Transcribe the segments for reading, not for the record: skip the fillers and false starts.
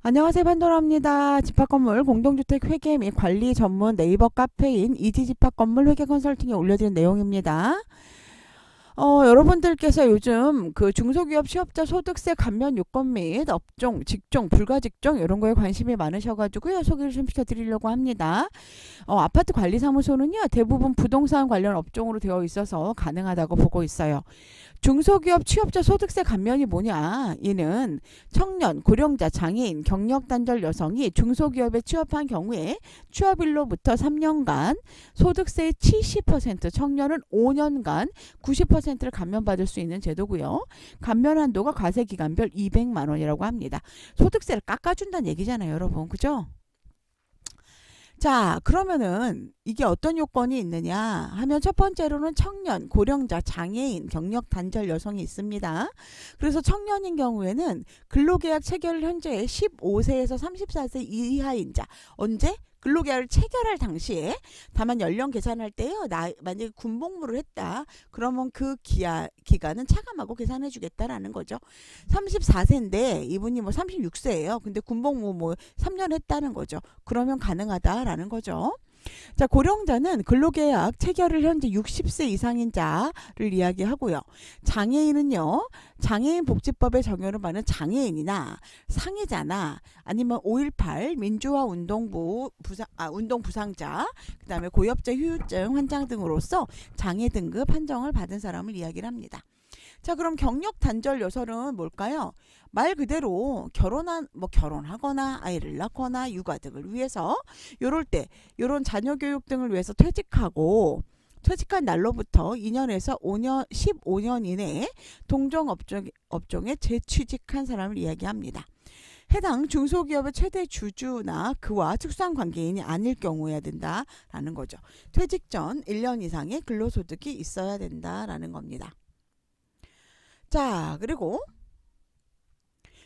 안녕하세요, 판도라입니다. 집합건물 공동주택 회계 및 관리 전문 네이버 카페인 이지집합건물 회계 컨설팅에 올려드린 내용입니다. 여러분들께서 요즘 그 중소기업 취업자 소득세 감면 요건 및 업종, 직종, 불가직종 이런 거에 관심이 많으셔가지고요. 소개를 좀 시켜드리려고 합니다. 아파트 관리사무소는요. 대부분 부동산 관련 업종으로 되어 있어서 가능하다고 보고 있어요. 중소기업 취업자 소득세 감면이 뭐냐? 이는 청년, 고령자, 장애인, 경력단절 여성이 중소기업에 취업한 경우에 취업일로부터 3년간 소득세의 70%, 청년은 5년간 90%를 감면받을 수 있는 제도고요. 감면 한도가 과세기간별 200만 원이라고 합니다. 소득세를 깎아준다는 얘기잖아요, 여러분. 그죠? 자, 그러면은 이게 어떤 요건이 있느냐 하면 첫 번째로는 청년, 고령자, 장애인, 경력 단절 여성이 있습니다. 그래서 청년인 경우에는 근로계약 체결 현재 15세에서 34세 이하인 자, 언제? 근로계약을 체결할 당시에 다만 연령 계산할 때요. 만약에 군복무를 했다. 그러면 그 기간은 차감하고 계산해 주겠다라는 거죠. 34세인데 이분이 뭐 36세예요. 근데 군복무 뭐 3년 했다는 거죠. 그러면 가능하다라는 거죠. 자, 고령자는 근로계약 체결을 현재 60세 이상인 자를 이야기하고요. 장애인은요, 장애인 복지법에 적용을 받는 장애인이나 상해자나 아니면 5.18 민주화 운동 부상자, 그 다음에 고엽제 후유증 환자 등으로서 장애 등급 판정을 받은 사람을 이야기를 합니다. 자, 그럼 경력 단절 여성은 뭘까요? 말 그대로 결혼하거나 아이를 낳거나 육아 등을 위해서 요럴 때 요런 자녀 교육 등을 위해서 퇴직한 날로부터 2년에서 15년 이내에 동종 업종에 재취직한 사람을 이야기합니다. 해당 중소기업의 최대 주주나 그와 특수한 관계인이 아닐 경우여야 된다라는 거죠. 퇴직 전 1년 이상의 근로소득이 있어야 된다라는 겁니다. 자, 그리고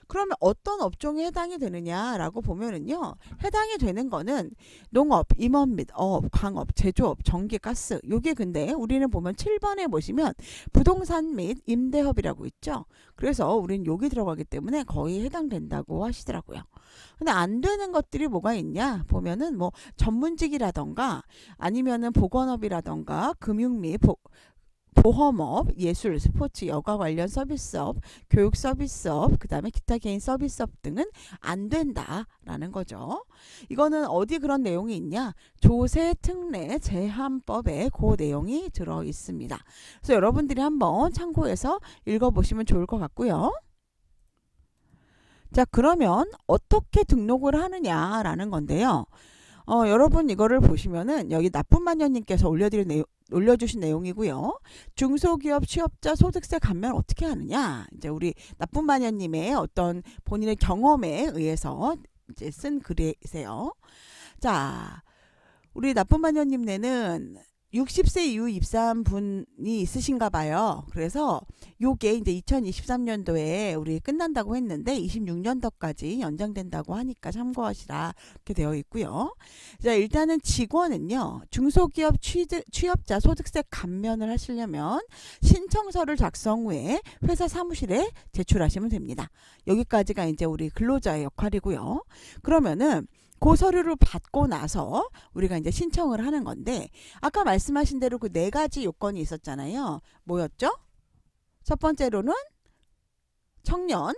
그러면 어떤 업종에 해당이 되느냐라고 보면은요. 해당이 되는 거는 농업, 임원 및 어업, 광업, 제조업, 전기, 가스. 요게 근데 우리는 보면 7번에 보시면 부동산 및 임대업이라고 있죠. 그래서 우리는 여기 들어가기 때문에 거의 해당된다고 하시더라고요. 근데 안 되는 것들이 뭐가 있냐 보면은 뭐 전문직이라던가 아니면은 보건업이라던가 금융 및 보험업, 예술, 스포츠, 여가 관련 서비스업, 교육 서비스업, 그 다음에 기타 개인 서비스업 등은 안 된다라는 거죠. 이거는 어디 그런 내용이 있냐? 조세 특례 제한법에 그 내용이 들어 있습니다. 그래서 여러분들이 한번 참고해서 읽어보시면 좋을 것 같고요. 자, 그러면 어떻게 등록을 하느냐라는 건데요. 여러분 이거를 보시면은 여기 나쁜 마녀님께서 올려주신 내용이고요. 중소기업 취업자 소득세 감면 어떻게 하느냐? 이제 우리 나쁜 마녀님의 어떤 본인의 경험에 의해서 이제 쓴 글이세요. 자, 우리 나쁜 마녀님네는 60세 이후 입사한 분이 있으신가 봐요. 그래서 요게 이제 2023년도에 우리 끝난다고 했는데 26년도까지 연장된다고 하니까 참고하시라 이렇게 되어 있고요. 자, 일단은 직원은요. 중소기업 취업자 소득세 감면을 하시려면 신청서를 작성 후에 회사 사무실에 제출하시면 됩니다. 여기까지가 이제 우리 근로자의 역할이고요. 그러면은 그 서류를 받고 나서 우리가 이제 신청을 하는 건데 아까 말씀하신 대로 그 네 가지 요건이 있었잖아요. 뭐였죠? 첫 번째로는 청년,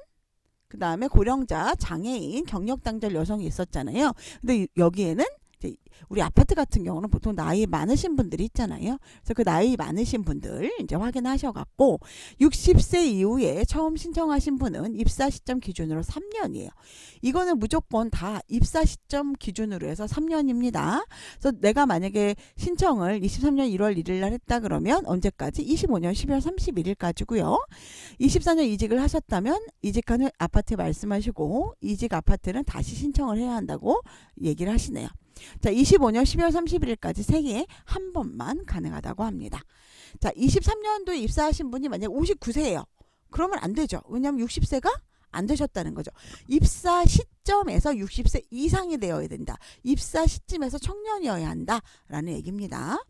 그 다음에 고령자, 장애인, 경력단절 여성이 있었잖아요. 근데 여기에는 이제 우리 아파트 같은 경우는 보통 나이 많으신 분들이 있잖아요. 그래서 그 나이 많으신 분들 이제 확인하셔갖고 60세 이후에 처음 신청하신 분은 입사 시점 기준으로 3년이에요. 이거는 무조건 다 입사 시점 기준으로 해서 3년입니다. 그래서 내가 만약에 신청을 23년 1월 1일 날 했다 그러면 언제까지? 25년 12월 31일까지고요. 24년 이직을 하셨다면 이직하는 아파트 말씀하시고 이직 아파트는 다시 신청을 해야 한다고 얘기를 하시네요. 자, 25년 12월 31일까지 세개에 한 번만 가능하다고 합니다. 자, 23년도에 입사하신 분이 만약 59세예요. 그러면 안 되죠. 왜냐하면 60세가 안 되셨다는 거죠. 입사 시점에서 60세 이상이 되어야 된다. 입사 시점에서 청년이어야 한다라는 얘기입니다.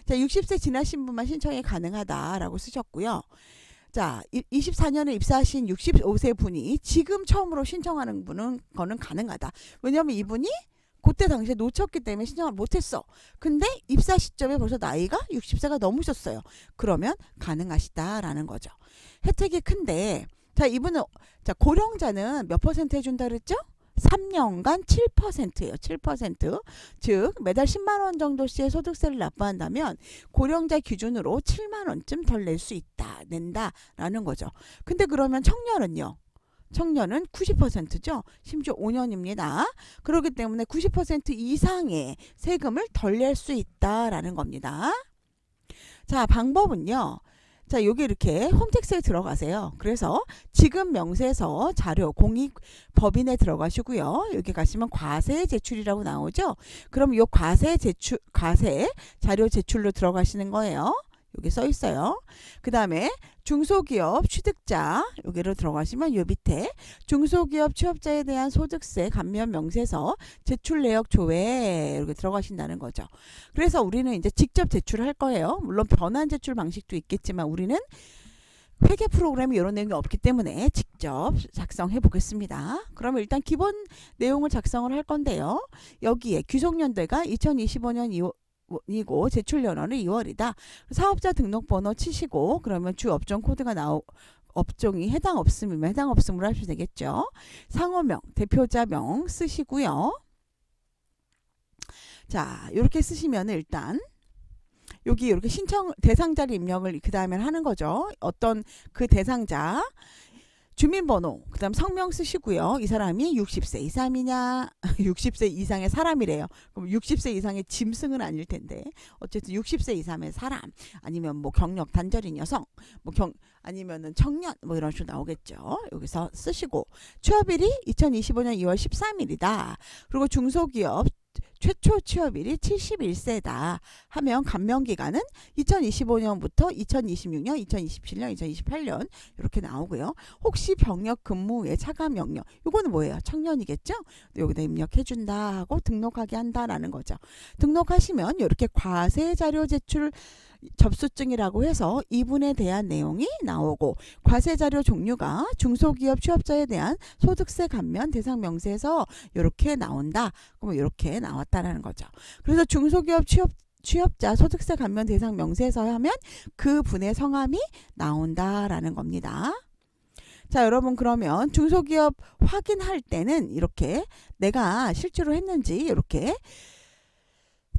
자, 60세 지나신 분만 신청이 가능하다라고 쓰셨고요. 자, 24년에 입사하신 65세 분이 지금 처음으로 신청하는 거는 가능하다. 왜냐하면 이분이 그때 당시에 놓쳤기 때문에 신청을 못했어. 근데 입사 시점에 벌써 나이가 60세가 넘으셨어요. 그러면 가능하시다라는 거죠. 혜택이 큰데, 자, 이분은, 자, 고령자는 몇 퍼센트 해준다 그랬죠? 3년간 7%예요. 7%. 즉 매달 10만 원 정도씩 소득세를 납부한다면 고령자 기준으로 7만 원쯤 덜 낼 수 있다. 낸다라는 거죠. 근데 그러면 청년은요? 청년은 90%죠. 심지어 5년입니다. 그렇기 때문에 90% 이상의 세금을 덜 낼 수 있다라는 겁니다. 자, 방법은요. 자, 여기 이렇게 홈택스에 들어가세요. 그래서 지급 명세서 자료 공익법인에 들어가시고요. 여기 가시면 과세 제출이라고 나오죠. 그럼 이 과세 자료 제출로 들어가시는 거예요. 여기 써 있어요. 그 다음에 중소기업 취득자 여기로 들어가시면 요 밑에 중소기업 취업자에 대한 소득세 감면 명세서 제출 내역 조회 이렇게 들어가신다는 거죠. 그래서 우리는 이제 직접 제출할 거예요. 물론 변환 제출 방식도 있겠지만 우리는 회계 프로그램이 이런 내용이 없기 때문에 직접 작성해 보겠습니다. 그러면 일단 기본 내용을 작성을 할 건데요. 여기에 귀속연도가 2025년 2월 이고 제출 연원은 2월이다. 사업자 등록번호 치시고 그러면 주 업종 코드가 업종이 해당 없음이면 해당 없음으로 하시면 되겠죠. 상호명, 대표자명 쓰시고요. 자, 이렇게 쓰시면 일단 여기 이렇게 신청 대상자를 입력을 그 다음에 하는 거죠. 어떤 그 대상자 주민번호, 그 다음 성명 쓰시고요. 이 사람이 60세 이상이냐, 60세 이상의 사람이래요. 그럼 60세 이상의 짐승은 아닐 텐데, 어쨌든 60세 이상의 사람, 아니면 뭐 경력 단절인 여성, 아니면은 청년, 뭐 이런 식으로 나오겠죠. 여기서 쓰시고, 취업일이 2025년 2월 13일이다. 그리고 중소기업 최초 취업일이 71세다 하면 감면기간은 2025년부터 2026년, 2027년, 2028년 이렇게 나오고요. 혹시 병역 근무 후에 차감 명령 이거는 뭐예요? 청년이겠죠? 여기다 입력해준다 하고 등록하게 한다라는 거죠. 등록하시면 이렇게 과세 자료 제출 접수증이라고 해서 이분에 대한 내용이 나오고 과세 자료 종류가 중소기업 취업자에 대한 소득세 감면 대상 명세에서 이렇게 나온다. 그러면 이렇게 나왔다라는 거죠. 그래서 중소기업 취업자 소득세 감면 대상 명세서 하면 그 분의 성함이 나온다라는 겁니다. 자, 여러분 그러면 중소기업 확인할 때는 이렇게 내가 실제로 했는지 이렇게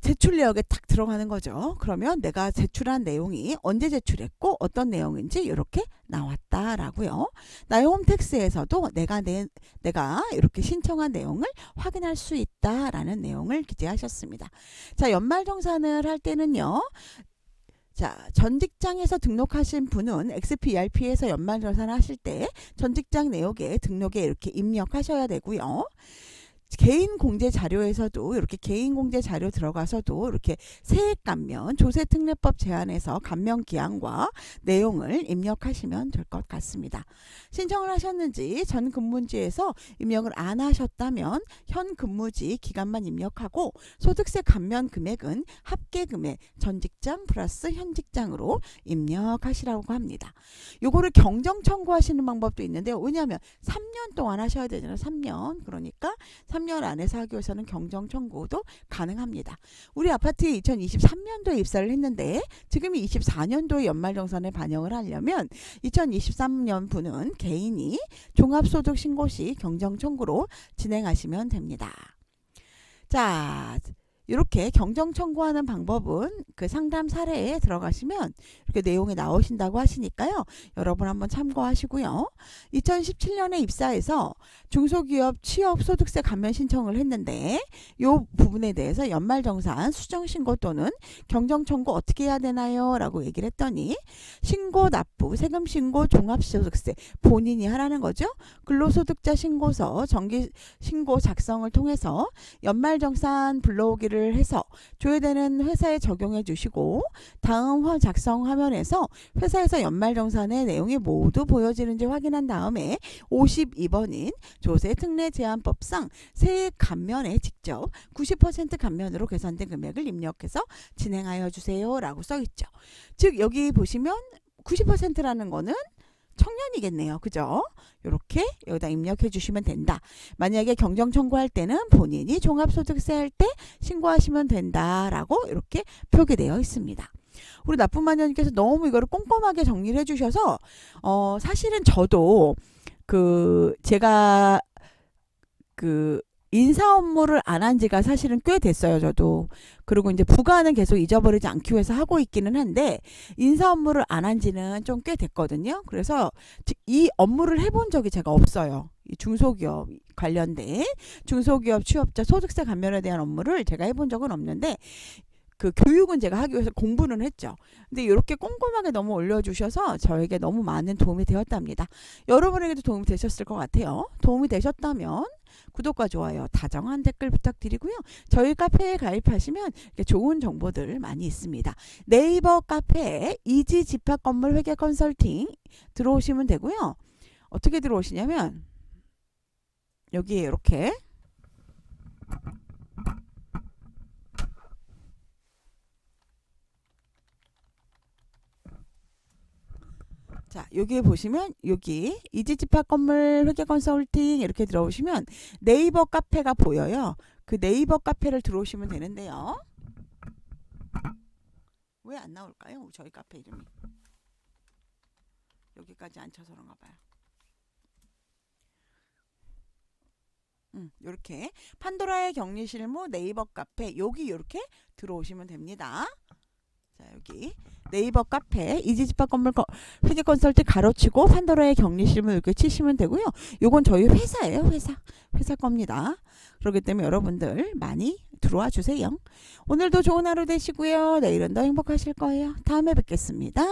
제출 내역에 딱 들어가는 거죠. 그러면 내가 제출한 내용이 언제 제출했고 어떤 내용인지 이렇게 나왔다라고요. 나의 홈택스에서도 내가 이렇게 신청한 내용을 확인할 수 있다라는 내용을 기재하셨습니다. 자, 연말정산을 할 때는요. 자, 전 직장에서 등록하신 분은 XPRP에서 연말정산 하실 때 전 직장 내역에 등록에 이렇게 입력하셔야 되고요. 개인 공제 자료에서도 이렇게 개인 공제 자료 들어가서도 이렇게 세액 감면 조세특례법 제한에서 감면 기한과 내용을 입력하시면 될 것 같습니다. 신청을 하셨는지 전 근무지에서 입력을 안 하셨다면 현 근무지 기간만 입력하고 소득세 감면 금액은 합계 금액 전 직장 플러스 현 직장으로 입력하시라고 합니다. 요거를 경정 청구하시는 방법도 있는데요. 왜냐하면 3년 동안 하셔야 되잖아요. 3년. 그러니까 3년 안에서 하기 위해서는 경정 청구도 가능합니다. 우리 아파트에 2023년도에 입사를 했는데 지금이 24년도에 연말정산에 반영을 하려면 2023년 분은 개인이 종합소득 신고 시 경정 청구로 진행하시면 됩니다. 자, 이렇게 경정 청구하는 방법은 그 상담 사례에 들어가시면 이렇게 내용이 나오신다고 하시니까요. 여러분 한번 참고하시고요. 2017년에 입사해서 중소기업 취업소득세 감면 신청을 했는데 이 부분에 대해서 연말정산 수정신고 또는 경정청구 어떻게 해야 되나요? 라고 얘기를 했더니 신고 납부, 세금신고, 종합소득세 본인이 하라는 거죠. 근로소득자 신고서, 정기신고 작성을 통해서 연말정산 불러오기를 해서 조회되는 회사에 적용해 주시고 다음 작성 화면에서 회사에서 연말정산의 내용이 모두 보여지는지 확인한 다음에 52번인 조세특례제한법상 세액 감면에 직접 90% 감면으로 계산된 금액을 입력해서 진행하여 주세요 라고 써 있죠. 즉 여기 보시면 90%라는 거는 청년이겠네요. 그죠? 이렇게 여기다 입력해 주시면 된다. 만약에 경정 청구할 때는 본인이 종합소득세 할 때 신고하시면 된다라고 이렇게 표기되어 있습니다. 우리 나쁜 마녀님께서 너무 이거를 꼼꼼하게 정리를 해주셔서 사실은 저도 제가 인사 업무를 안 한 지가 사실은 꽤 됐어요, 저도. 그리고 이제 부가는 계속 잊어버리지 않기 위해서 하고 있기는 한데, 인사 업무를 안 한 지는 좀 꽤 됐거든요. 그래서 이 업무를 해본 적이 제가 없어요. 이 중소기업 관련된 중소기업 취업자 소득세 감면에 대한 업무를 제가 해본 적은 없는데, 교육은 제가 하기 위해서 공부는 했죠. 근데 이렇게 꼼꼼하게 너무 올려주셔서 저에게 너무 많은 도움이 되었답니다. 여러분에게도 도움이 되셨을 것 같아요. 도움이 되셨다면 구독과 좋아요, 다정한 댓글 부탁드리고요. 저희 카페에 가입하시면 이렇게 좋은 정보들 많이 있습니다. 네이버 카페에 이지 집합 건물 회계 컨설팅 들어오시면 되고요. 어떻게 들어오시냐면 여기에 이렇게 자, 여기 보시면 여기 이지집합 건물 회계 컨설팅 이렇게 들어오시면 네이버 카페가 보여요. 그 네이버 카페를 들어오시면 되는데요. 왜 안 나올까요? 저희 카페 이름이. 여기까지 안 쳐서 그런가 봐요. 이렇게 판도라의 격리실무 네이버 카페 여기 이렇게 들어오시면 됩니다. 자, 여기 네이버 카페 이지집합 건물 회계 컨설팅 가로치고 판도라의 격리실무 이렇게 치시면 되고요. 요건 저희 회사예요. 회사 겁니다. 그렇기 때문에 여러분들 많이 들어와 주세요. 오늘도 좋은 하루 되시고요. 내일은 더 행복하실 거예요. 다음에 뵙겠습니다.